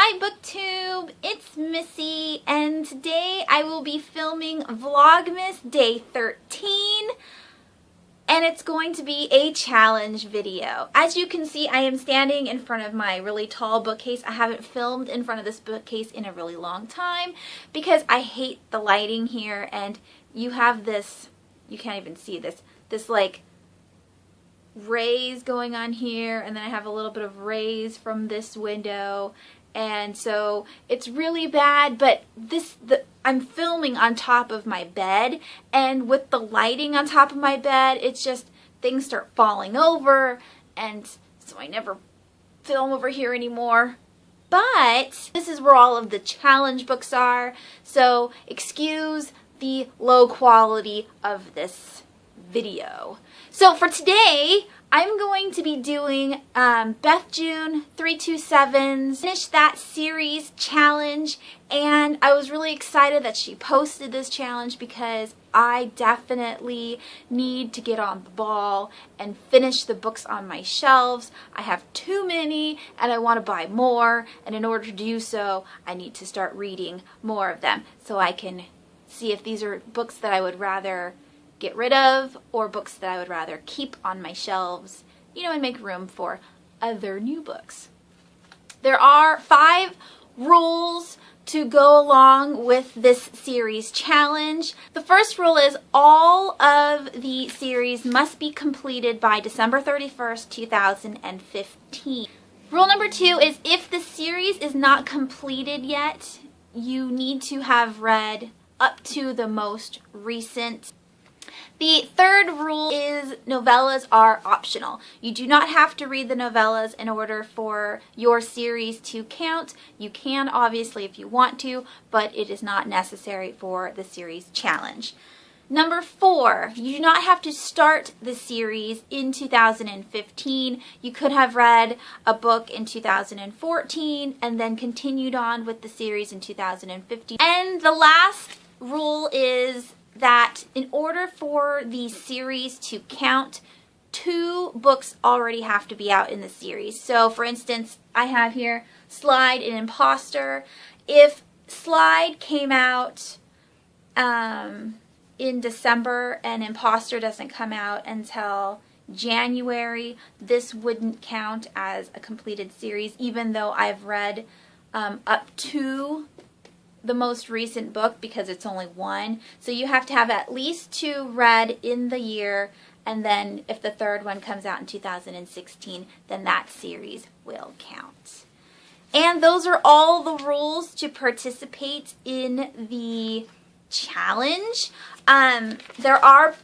Hi BookTube, it's Missy, and today I will be filming Vlogmas Day 13, and it's going to be a challenge video. As you can see, I am standing in front of my really tall bookcase. I haven't filmed in front of this bookcase in a really long time because I hate the lighting here, and you have this, you can't even see this like rays going on here, and then I have a little bit of rays from this window. And so it's really bad, but I'm filming on top of my bed, and with the lighting on top of my bed, it's just things start falling over, and so I never film over here anymore. But this is where all of the challenge books are, so excuse the low quality of this video. So for today, I'm going to be doing Beth June 327's Finish That Series challenge, and I was really excited that she posted this challenge because I definitely need to get on the ball and finish the books on my shelves. I have too many and I want to buy more, and in order to do so, I need to start reading more of them so I can see if these are books that I would rather get rid of or books that I would rather keep on my shelves, you know, and make room for other new books. There are 5 rules to go along with this series challenge. The first rule is all of the series must be completed by December 31st, 2015. Rule number 2 is if the series is not completed yet, you need to have read up to the most recent. The third rule is novellas are optional. You do not have to read the novellas in order for your series to count. You can obviously if you want to, but it is not necessary for the series challenge. Number 4, you do not have to start the series in 2015. You could have read a book in 2014 and then continued on with the series in 2015. And the last rule is that in order for the series to count, 2 books already have to be out in the series. So for instance, I have here Slide and Imposter. If Slide came out in December and Imposter doesn't come out until January, this wouldn't count as a completed series, even though I've read up to the most recent book because it's only 1. So you have to have at least 2 read in the year, and then if the third one comes out in 2016, then that series will count. And those are all the rules to participate in the challenge. There are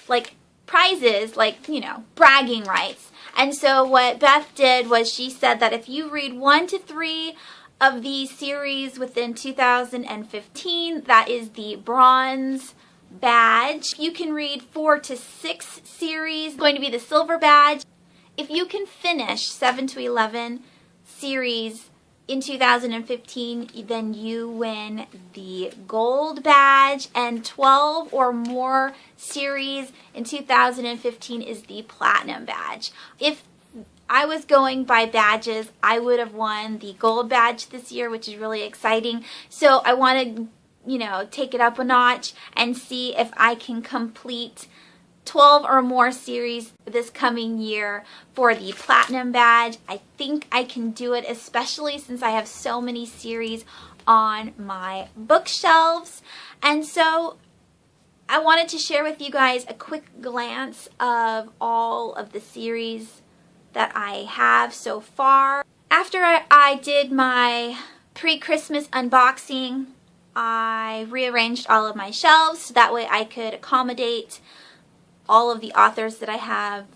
like prizes, like, you know, bragging rights. And so what Beth did was she said that if you read 1 to 3 of the series within 2015, that is the bronze badge. You can read 4 to 6 series, going to be the silver badge. If you can finish 7 to 11 series in 2015, then you win the gold badge, and 12 or more series in 2015 is the platinum badge. If I was going by badges, I would have won the gold badge this year, which is really exciting. So I want to, you know, take it up a notch and see if I can complete 12 or more series this coming year for the platinum badge. I think I can do it, especially since I have so many series on my bookshelves. And so I wanted to share with you guys a quick glance of all of the series that I have so far. After I did my pre-Christmas unboxing, I rearranged all of my shelves so that way I could accommodate all of the authors that I have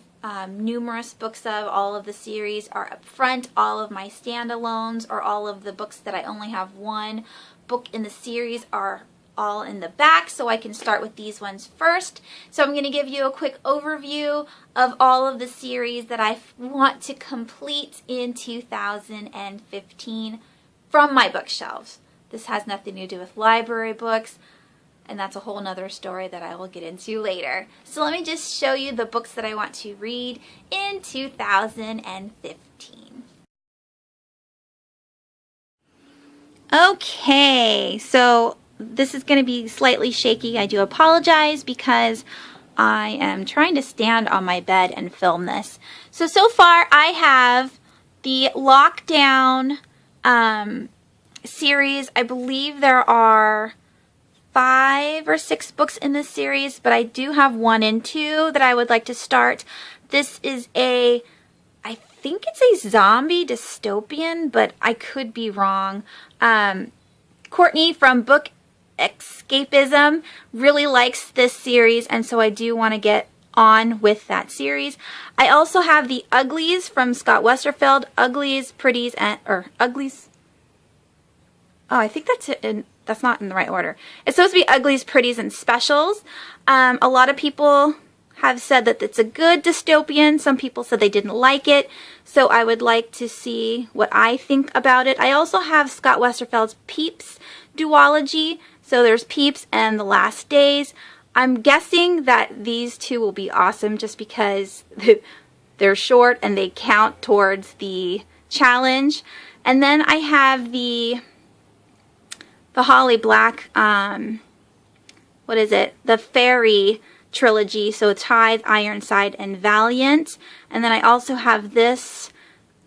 numerous books of. All of the series are up front. All of my standalones, or all of the books that I only have 1 book in the series, are all in the back, so I can start with these ones first. So I'm going to give you a quick overview of all of the series that I want to complete in 2015 from my bookshelves. This has nothing to do with library books, and that's a whole nother story that I will get into later. So let me just show you the books that I want to read in 2015. Okay, so this is going to be slightly shaky. I do apologize because I am trying to stand on my bed and film this. So far I have the Lockdown series. I believe there are 5 or 6 books in this series, but I do have 1 and 2 that I would like to start. This is I think it's a zombie dystopian, but I could be wrong. Courtney from Book Escapism really likes this series, and so I do want to get on with that series. I also have the Uglies from Scott Westerfeld. Uglies, Pretties, or Uglies. Oh, I think that's it. That's not in the right order. It's supposed to be Uglies, Pretties, and Specials. A lot of people have said that it's a good dystopian. Some people said they didn't like it. So I would like to see what I think about it. I also have Scott Westerfeld's Peeps duology. So there's Peeps and The Last Days. I'm guessing that these two will be awesome just because they're short and they count towards the challenge. And then I have the Holly Black, what is it? The Fairy trilogy. So it's Tithe, Ironside, and Valiant. And then I also have this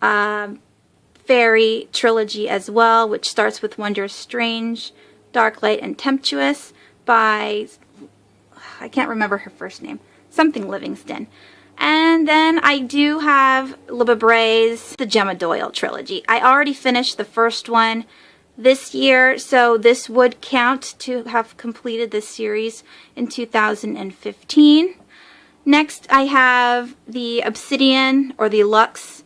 Fairy trilogy as well, which starts with Wondrous Strange, Dark Light, and Tempestuous by, I can't remember her first name, something Livingston. And then I do have Libba Bray's The Gemma Doyle trilogy. I already finished the first one this year, so this would count to have completed this series in 2015. Next, I have the Obsidian, or the Lux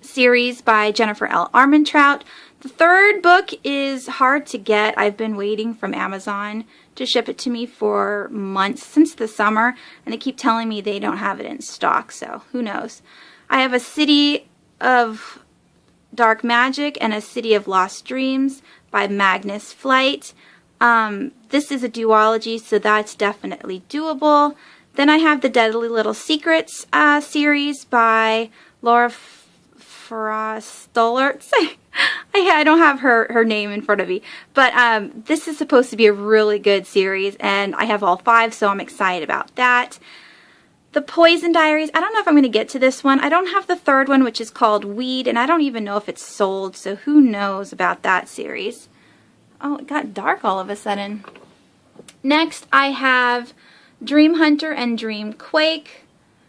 series by Jennifer L. Armentrout. The third book is hard to get. I've been waiting from Amazon to ship it to me for months, since the summer, and they keep telling me they don't have it in stock, so who knows. I have A City of Dark Magic and A City of Lost Dreams by Magnus Flight. This is a duology, so that's definitely doable. Then I have the Deadly Little Secrets series by Laura Stollertz. I don't have her name in front of me, but this is supposed to be a really good series, and I have all 5, so I'm excited about that. The Poison Diaries, I don't know if I'm going to get to this one. I don't have the third one, which is called Weed, and I don't even know if it's sold, so who knows about that series. Oh, it got dark all of a sudden. Next, I have Dream Hunter and Dream Quake.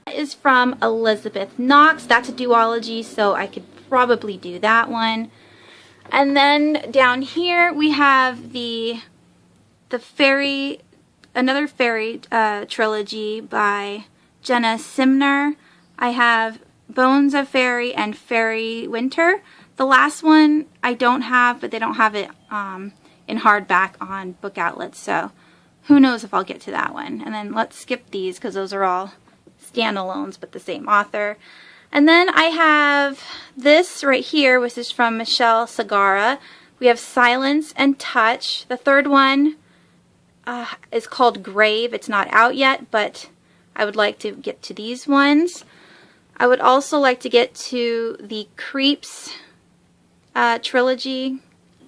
That is from Elizabeth Knox. That's a duology, so I could probably do that one. And then down here, we have the Fairy, another Fairy trilogy by Jenna Simner. I have Bones of Fairy and Fairy Winter. The last one I don't have, but they don't have it in hardback on book outlets, so who knows if I'll get to that one. And then let's skip these because those are all standalones but the same author. And then I have this right here, which is from Michelle Sagara. We have Silence and Touch. The third one is called Grave. It's not out yet, but I would like to get to these ones. I would also like to get to the Creeps trilogy.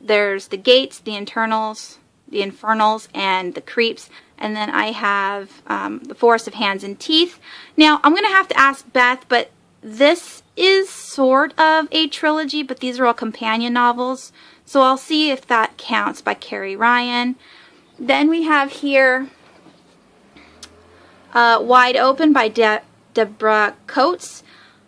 There's the Gates, the Internals, the Infernals, and the Creeps. And then I have the Forest of Hands and Teeth. Now, I'm going to have to ask Beth, but this is sort of a trilogy, but these are all companion novels. So I'll see if that counts, by Carrie Ryan. Then we have here Wide Open by Deborah Coates.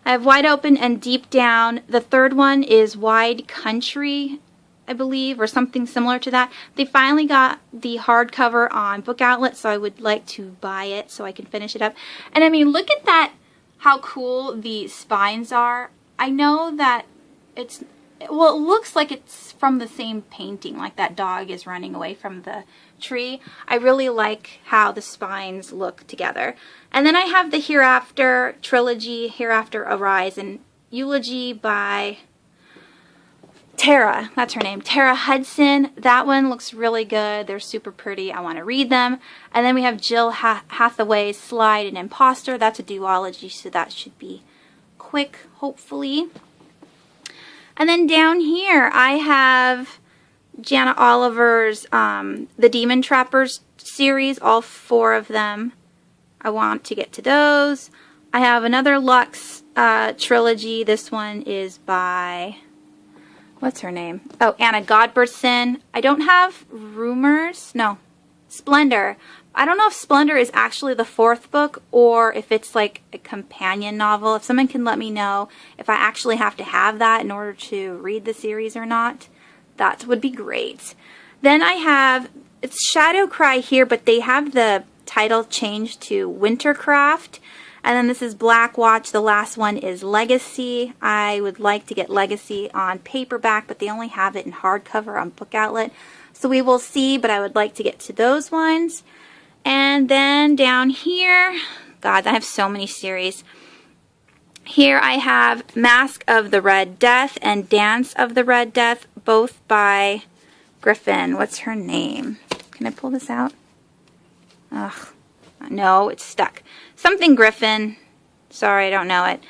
I have Wide Open and Deep Down. The third one is Wide Country, I believe, or something similar to that. They finally got the hardcover on book outlet, so I would like to buy it so I can finish it up. And I mean, look at that, how cool the spines are. I know that it's, well, it looks like it's from the same painting, like that dog is running away from the tree. I really like how the spines look together. And then I have the Hereafter trilogy, Hereafter Arise, and Eulogy by Tara, that's her name, Tara Hudson. That one looks really good. They're super pretty. I want to read them. And then we have Jill Hathaway's Slide and Imposter. That's a duology, so that should be quick, hopefully. And then down here I have Jana Oliver's The Demon Trappers series, all 4 of them. I want to get to those. I have another Lux trilogy. This one is by, what's her name? Oh, Anna Godbertson. I don't have Splendor. I don't know if Splendor is actually the 4th book or if it's like a companion novel. If someone can let me know if I actually have to have that in order to read the series or not, that would be great. Then I have, it's Shadow Cry here, but they have the title changed to Wintercraft. And then this is Black Watch. The last one is Legacy. I would like to get Legacy on paperback, but they only have it in hardcover on Book Outlet. So we will see, but I would like to get to those ones. And then down here, God, I have so many series. Here I have Mask of the Red Death and Dance of the Red Death, both by Griffin. What's her name? Can I pull this out? Ugh, no, it's stuck. Something Griffin. Sorry, I don't know it.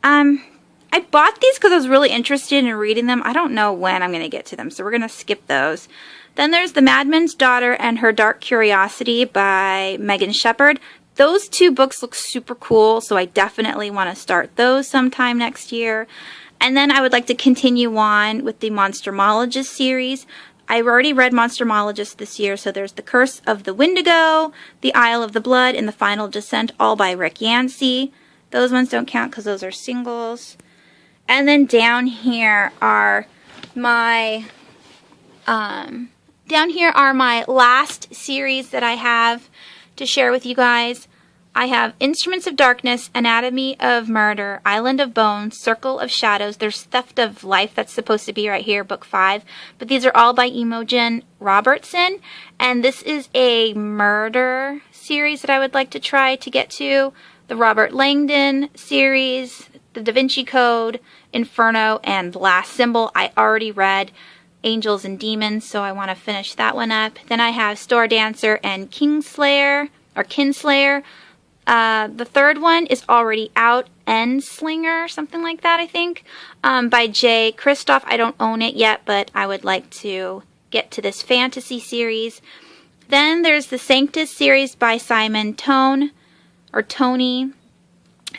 I bought these because I was really interested in reading them. I don't know when I'm going to get to them, so we're going to skip those. Then there's The Madman's Daughter and Her Dark Curiosity by Megan Shepherd. Those 2 books look super cool, so I definitely want to start those sometime next year. And then I would like to continue on with the Monstermologist series. I've already read Monstermologist this year, so there's The Curse of the Wendigo, The Isle of the Blood, and The Final Descent, all by Rick Yancey. Those ones don't count because those are singles. And then down here are my last series that I have to share with you guys. I have Instruments of Darkness, Anatomy of Murder, Island of Bones, Circle of Shadows. There's Theft of Life that's supposed to be right here, book 5. But these are all by Imogen Robertson. And this is a murder series that I would like to try to get to. The Robert Langdon series, The Da Vinci Code, Inferno, and Last Symbol. I already read Angels and Demons, so I want to finish that one up. Then I have Store Dancer and Kinslayer. The 3rd one is already out, Endslinger, something like that, I think, by Jay Kristoff. I don't own it yet, but I would like to get to this fantasy series. Then there's the Sanctus series by Simon Tony.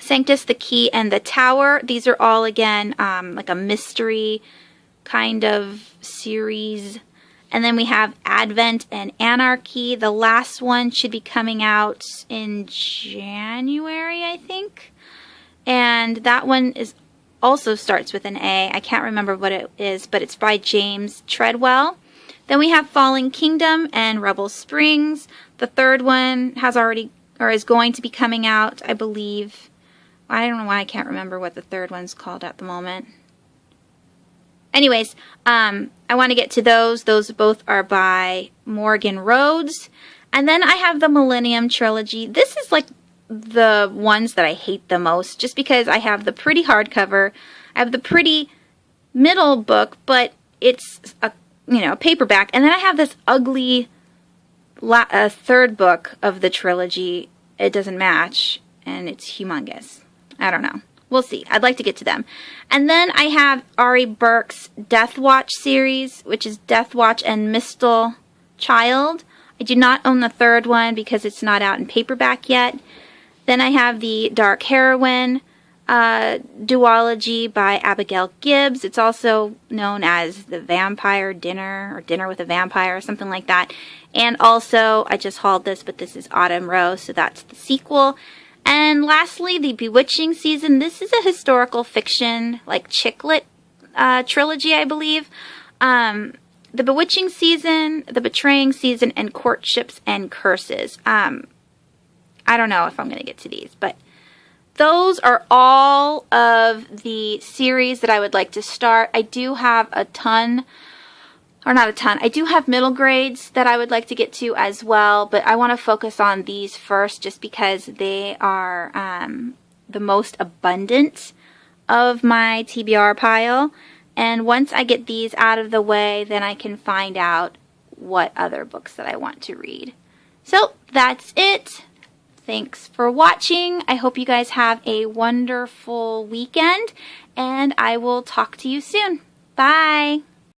Sanctus, the Key, and the Tower. These are all, again, like a mystery kind of series. And then we have Advent and Anarchy. The last one should be coming out in January, I think. And that one also starts with an A. I can't remember what it is, but it's by James Treadwell. Then we have Falling Kingdom and Rebel Springs. The 3rd one is going to be coming out, I believe. I don't know why I can't remember what the 3rd one's called at the moment. Anyways, I want to get to those. Those both are by Morgan Rhodes. And then I have the Millennium Trilogy. This is like the ones that I hate the most, just because I have the pretty hardcover. I have the pretty middle book, but it's a paperback. And then I have this ugly 3rd book of the trilogy. It doesn't match, and it's humongous. I don't know. We'll see. I'd like to get to them. And then I have Ari Burke's Death Watch series, which is Death Watch and Mistle Child. I do not own the 3rd one because it's not out in paperback yet. Then I have the Dark Heroine duology by Abigail Gibbs. It's also known as The Vampire Dinner or Dinner with a Vampire or something like that. And also, I just hauled this, but this is Autumn Rose, so that's the sequel. And lastly, the Bewitching season. This is a historical fiction, like chick lit trilogy, I believe. The Bewitching season, The Betraying season, and Courtships and Curses. I don't know if I'm going to get to these, but those are all of the series that I would like to start. I do have a ton, or not a ton, I do have middle grades that I would like to get to as well, but I want to focus on these first just because they are the most abundant of my TBR pile. And once I get these out of the way, then I can find out what other books that I want to read. So that's it. Thanks for watching. I hope you guys have a wonderful weekend, and I will talk to you soon. Bye.